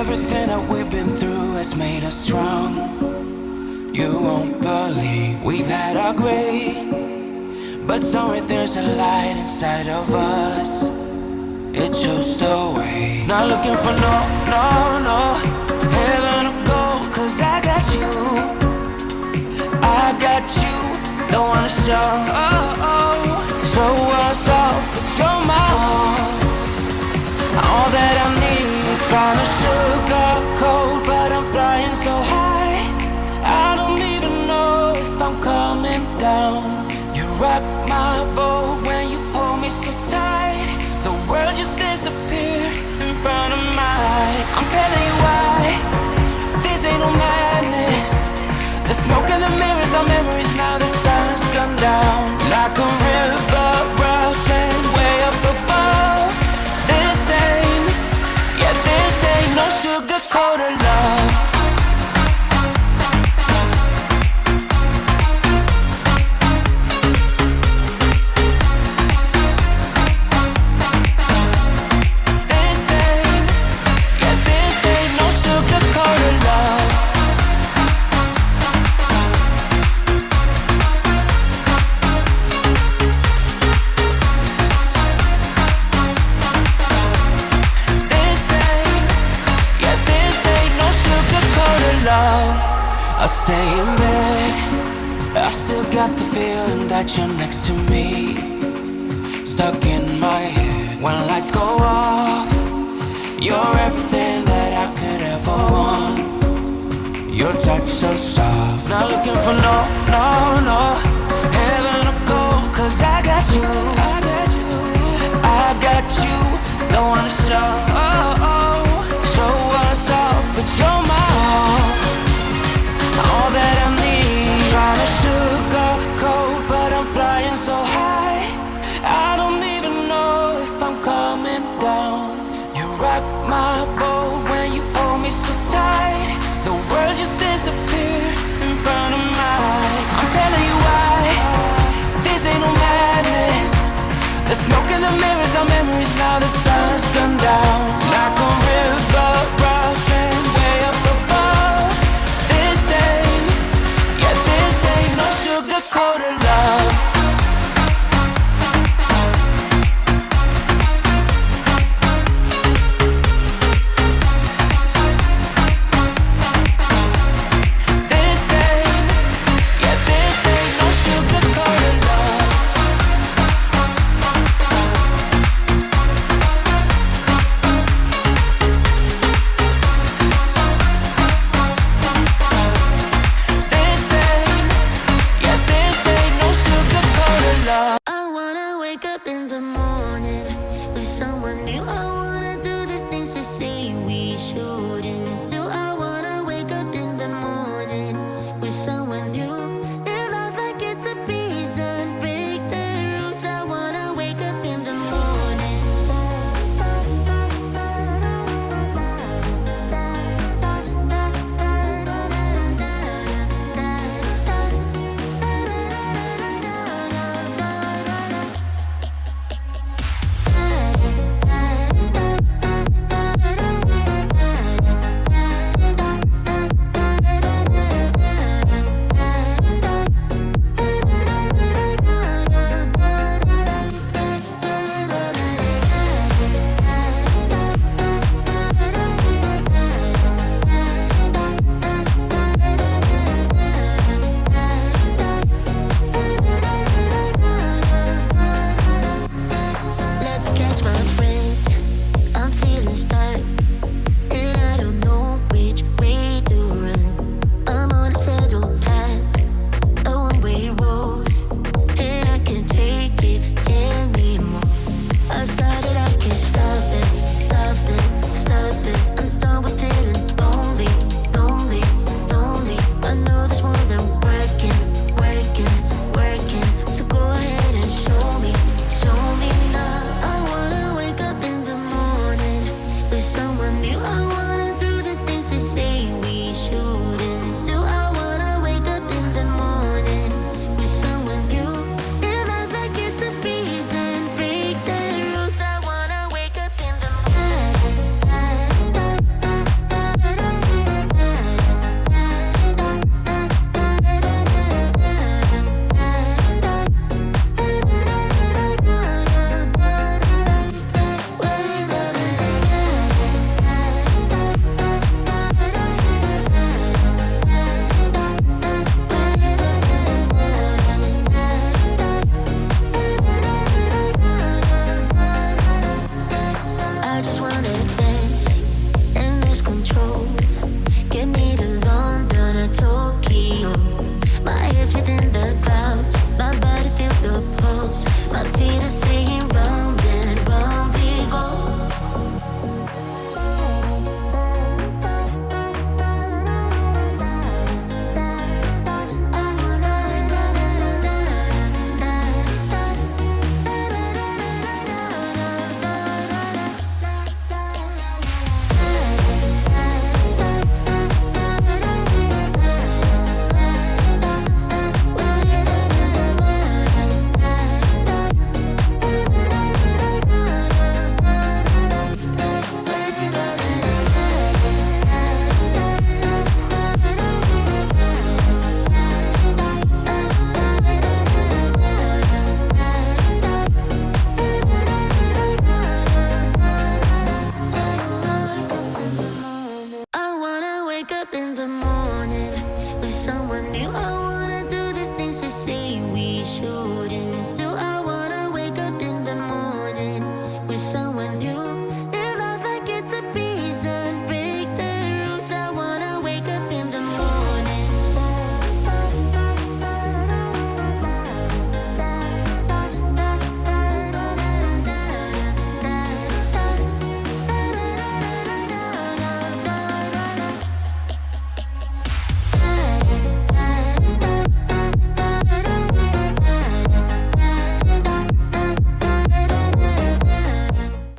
Everything that we've been through has made us strong. You won't believe we've had our gray, but somewhere there's a light inside of us. It shows the way. Not looking for no heaven or gold, 'cause I got you. I got you. Don't wanna show us off, but you're my all that I need. Trying to sugarcoat, but I'm flying so high. I don't even know if I'm coming down. You rock my boat when you hold me so tight. The world just disappears in front of my eyes. I'm telling you why, this ain't no madness. The smoke and the mirrors are memories. Now the sun's gone down like a river rushing way up above. This ain't no sugar-coated love. I stay in bed, I still got the feeling that you're next to me. Stuck in my head when lights go off. You're everything that I could ever want. Your touch so soft. Not looking for no heaven or gold, 'cause I got you. I got you. Don't wanna show us off, but you're my all that I need. Trying to sugarcoat, but I'm flying so high. I don't even know if I'm coming down. You rock my boat when you hold me so tight. The world just disappears in front of my eyes. I'm telling you why, this ain't no madness. The smoke and the mirrors are memories. Now the sun